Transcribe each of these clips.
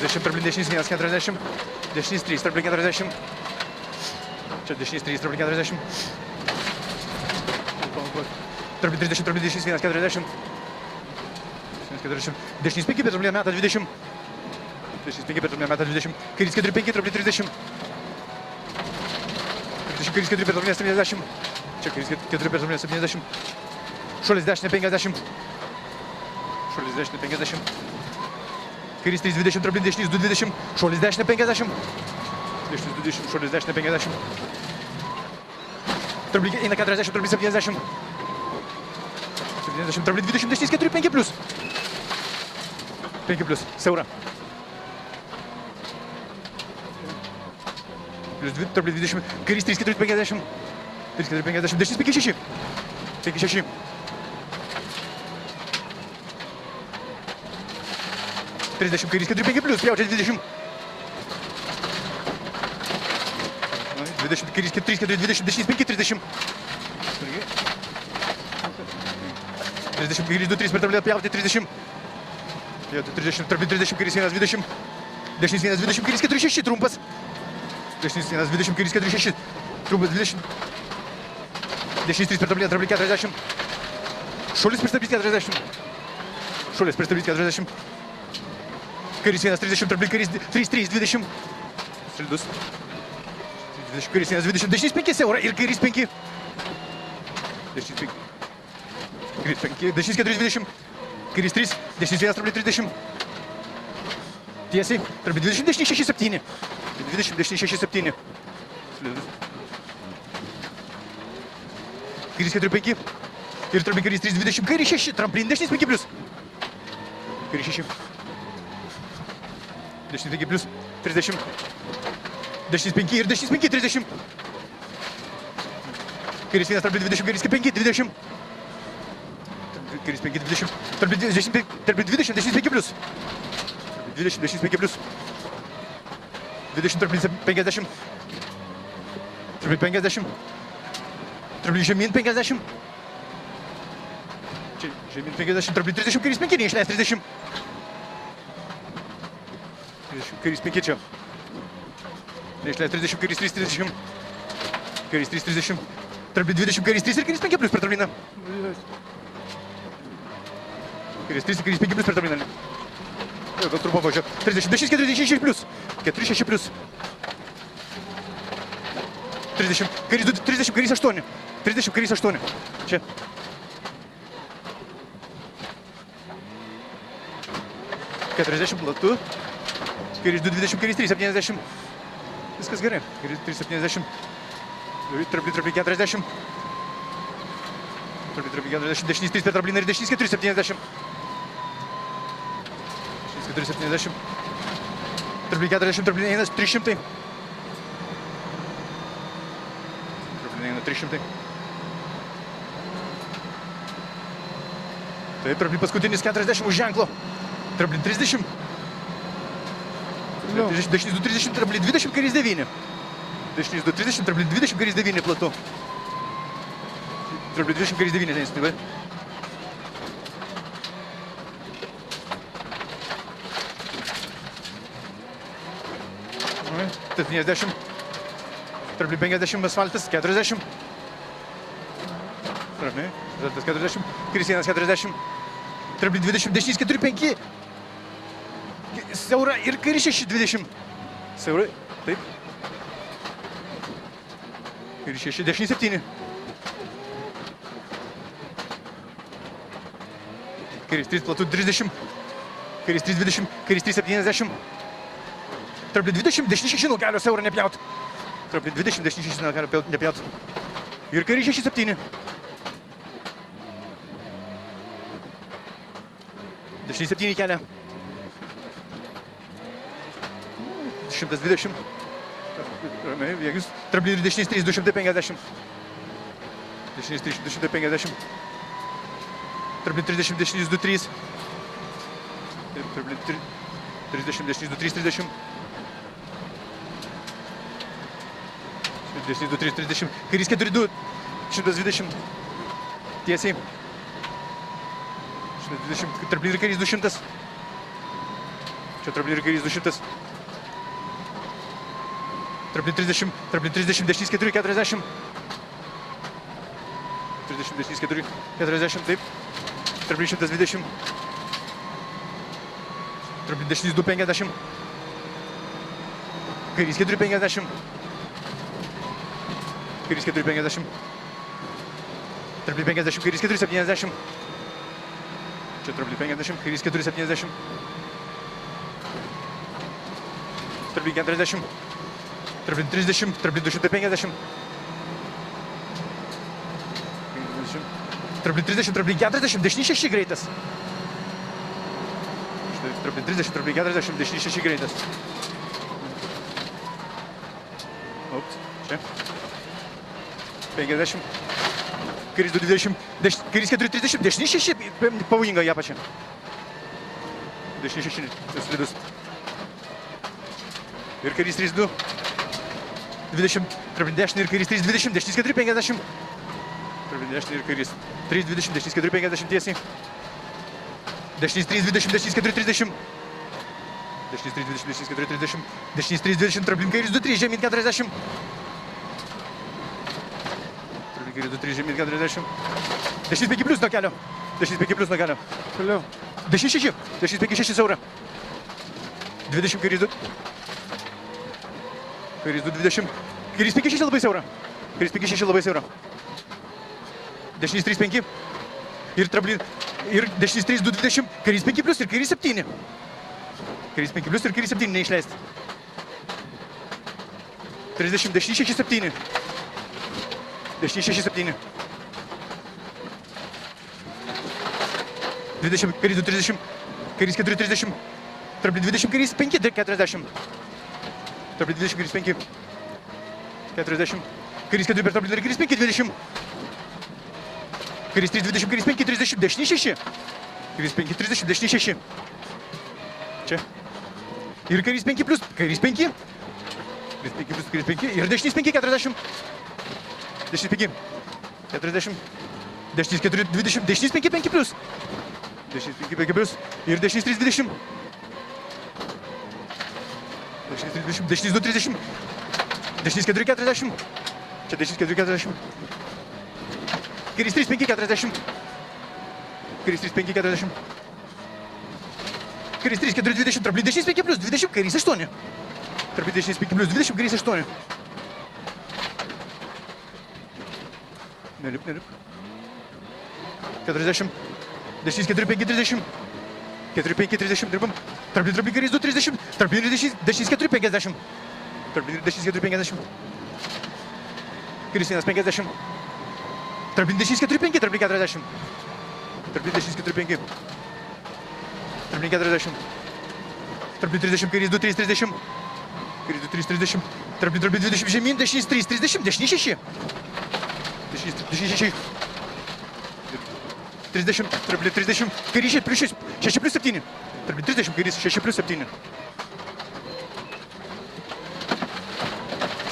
30, trablin dešinys 1, 40, dešinys 3, trablin 40. Čia dešinys 3, trablin 40. Trablin 30, trablin dešinys 1, 40. 40. Dešinys 5, trablin meta 20. Dešinys 5, trablin meta 20. Kairys 4, 5, trablin 30. Kairys 4, trablin 70. Čia kairys 4, trablin 70. Šuolis dešinė 50. Šuolis dešinė 50. Kairys 3, 20, trablin dešinys 2, 20. Šuolis dešinė 50. Dešinys 20, šuolis dešinė 50. Trablin eina 40, trablin 70. 70, trablin 20, dešinys 4, 5 plius. 5 plius, siaura. Plius 2, trablin 20. Kairys 3, 4, 50. 3, 4, 50, dešinys 5, 6. 5, 6. 30, kairys 4, 5 plius, pjaučia 20. 20, kairys 3, 4, 20, dešinys 5, 30. 30, kairys 2, 3, per tablę pjauti 30. Pjauti 30, trablin 30, kairys 1, 20. Dešinys 1, 20, kairys 4, 6, trumpas. Dešinys 1, 20, kairys 4, 6, trumpas 20. Dešinys 3, per tablę, trablin 40. Šuolis pristabdys 40. Šuolis pristabdys 40. Kairys 1, 30, trablin kairys 3, 3, 20. Slidus. 20, kairys 1, 20, dešinys 5 siaura ir kairys 5. Dešinys 5. Kairys 5, dešinys 4, 20. Kairys 3, dešinys 1, trablin 30. Tiesiai, trablin 20, dešinys 6, 7. 20, dešinys 6, 7. Slidus. Kairys 4, 5. Ir trablin kairys 3, 20, kairys 6, trablin dešinys 5 plius. Kairys 6. Dešinys 5 plius 30. Dešinys 5 ir dešinys 5, 30. Kairys 1, trablin 20, kairys 5, 20. Kairys 5, 20. Trablin 20, dešinys 5 plius. 20, dešinys 5 plius. 20, trablin 50. Trablin 50. Trablin žemyn 50. Čia žemyn 50, trablin 30, kairys 5, neišleis 30. Kairys 5 čia. Neišleis 30, kairys 3, 30. Kairys 3, 30. Trablin 20, kairys 3 ir kairys 5 plius per trabliną. Kairys 3 ir kairys 5 plius per trabliną. Jau, gal trumpo važiuoju. 30, dešinys 46 plius. 46 plius. 30, kairys 2, 30, kairys 8. 30, kairys 8. Čia. Platu. Kairys 2, 20, kairys 3, 70. Viskas gerai. Kairys 3, 70. Trablin 40. Trablin 40, dešinys 3 per trabliną ir dešinys 4, 70. Dešinys 4, 70. Trablin 40, trablin eina 300. Trablin eina 300. Taip, trablin paskutinis 40 už ženklo. Trablin 30. Dešinys 2, 30, trablin 20, kairys 9. Dešinys 2, 30, trablin 20, kairys 9 platu. Trablin 20, kairys 9, žinai, tai. Tas 50. Trablin 50, asfaltas 40. Trablin, asfaltas 40. Kairys 1, 40. Trablin 20, dešinys 4, 5. Siaura ir kairys 6, 20. Siaura, taip. Kairys 6, dešinys 7. Kairys 3, platu 30. Kairys 3, 20. Kairys 3, 70. Trablin 20, dešinys 6 nuo kelio siaura nepjaut. Trablin 20, dešinys 6 nuo kelio nepjaut. Ir kairys 6, 7. Dešinys 7 kelia. 120. Ramiai, jėgius. Trablin ir dešinys 3, 250. Dešinys 3, 250. Trablin 30, dešinys 2, 3. Trablin 30, dešinys 2, 3, 30. Dešinys 2, 3, 30. Kairys 4, 2. 120. Tiesiai. 120. Trablin ir kairys 200. Čia trablin ir kairys 200. Trablin 30, dešinys 4, 40. 30, dešinys 4, 40, taip. Trablin 120. Trablin dešinys 2, 50. Kairys 4, 50. Kairys 4, 50. Trablin 50, kairys 4, 70. Čia trablin 50, kairys 4, 70. Trablin 40. Trablin 30, trablin 250. Trablin 30, trablin 40, dešinys 6 greitas. Štai trablin 30, trablin 40, dešinys 6 greitas. Ups, čia. 50. Kairys 220, kairys 430, dešinys 6, pavojinga ją pačią. Dešinys 6, tas slidus. Ir kairys 3-2. 20, trablin 10 ir kairys 3-20, dešinys 4-50. Trablin 10 ir kairys 3-20, dešinys 4-50 tiesiai. Dešinys 3-20, dešinys 4-30. Dešinys 3-20, dešinys 4-30. Dešinys 3-20, trablin kairys 2-3, žemyn 40. Trablin kairys 2-3, žemyn 40. Dešinys 5 plius nuo kelio. Dešinys 5 plius nuo kelio. Toliau. Dešinys 6, dešinys 5-6 siaura. 20 kairys 2. Kairys 2-20. Kairys 5-6 labai siaura. Kairys 5-6 labai siaura. Dešinys 3-5. Ir trablin. Ir dešinys 3-2-20. Kairys 5 plius ir kairys 7. Kairys 5 plius ir kairys 7 neišleisti. 30, dešinys 6-7. Dešinys 6-7. 20, kairys 2-30. Kairys 4-30. Trablin 20, kairys 5-40. Trablin 20, kairys 5. 40. Kairys 4 per trablin ir kairys 5-20. Kairys 3-20, kairys 5-30, dešinys 6. Kairys 5-30, dešinys 6. Čia. Ir kairys 5 plius, kairys 5. Kairys 5 plius, kairys 5. Ir dešinys 5-40. Dešinys 5. 40. Dešinys 4-20, dešinys 5-5 plius. Dešinys 5-5 plius. Ir dešinys 3-20. Dešinys 3-20, dešinys 2-30. Dešinys 4-40. Čia dešinys 4-40. Kairys 3-5-40. Kairys 3-5-40. Kairys 3-4-20. Trablin dešinys 5 plius 20. Kairys 8. Trablin dešinys 5 plius 20. Kairys 8. Nelip. 40. Dešinys 4-5-30. 4-5-30 dirbam. Trablin kairys 2-30. Trablin dešinys 4-50. Trablin dešinys 4-50. Kairys 1-50. Trablin dešinys 4-5, trablin 40. Trablin dešinys 4-5. Trablin 40. Trablin 30, kairys 2-3-30. Kairys 2-3-30. Trablin 20 žemyn, dešinys 3-30, dešinys 6. Dešinys 6. 30, trablin 30, kairys 6 plius 7. Trablin 30, kairys 6 plius 7.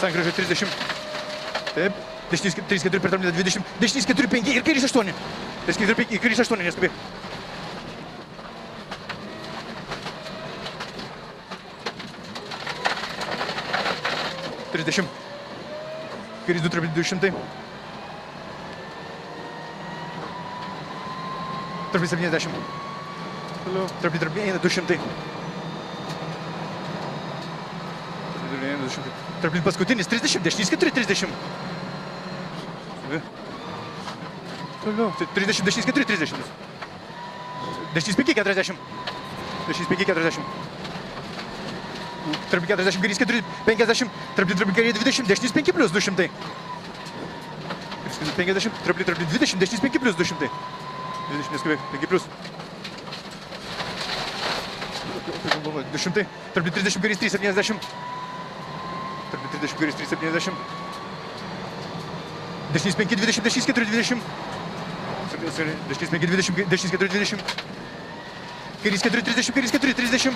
Sankryža 30. Taip. Dešinys 3-4 per trablin 20. Dešinys 4-5 ir kairys 8. Dešinys 4-5 ir kairys 8, neskubėk. Kairys 2 trablin 200. Trablin 70. Toliau. Trablin eina 200. Trablin paskutinis 30, dešinys 4-30. Toliau. 30, dešinys 4-30. Dešinys 5-40. Dešinys 5-40. Trablin 40, kairys 4-50. Trablin kairys 20, dešinys 5 plius 200. Kairys 50, trablin 20, dešinys 5 plius 200. 20, neskubėk, 5 plius. 200. Trablin 30, kairys 3-70. Trablin 30, kairys 3-70. Dešinys 5-20, dešinys 4-20. Dešinys 5-20, dešinys 4-20. Kairys 4-30, kairys 4-30.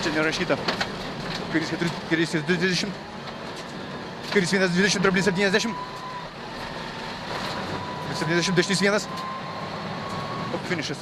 Čia nerašyta. Kairys 4-30. Kairys 1-20, trablin 70. 70, dešinys 1. Finišas.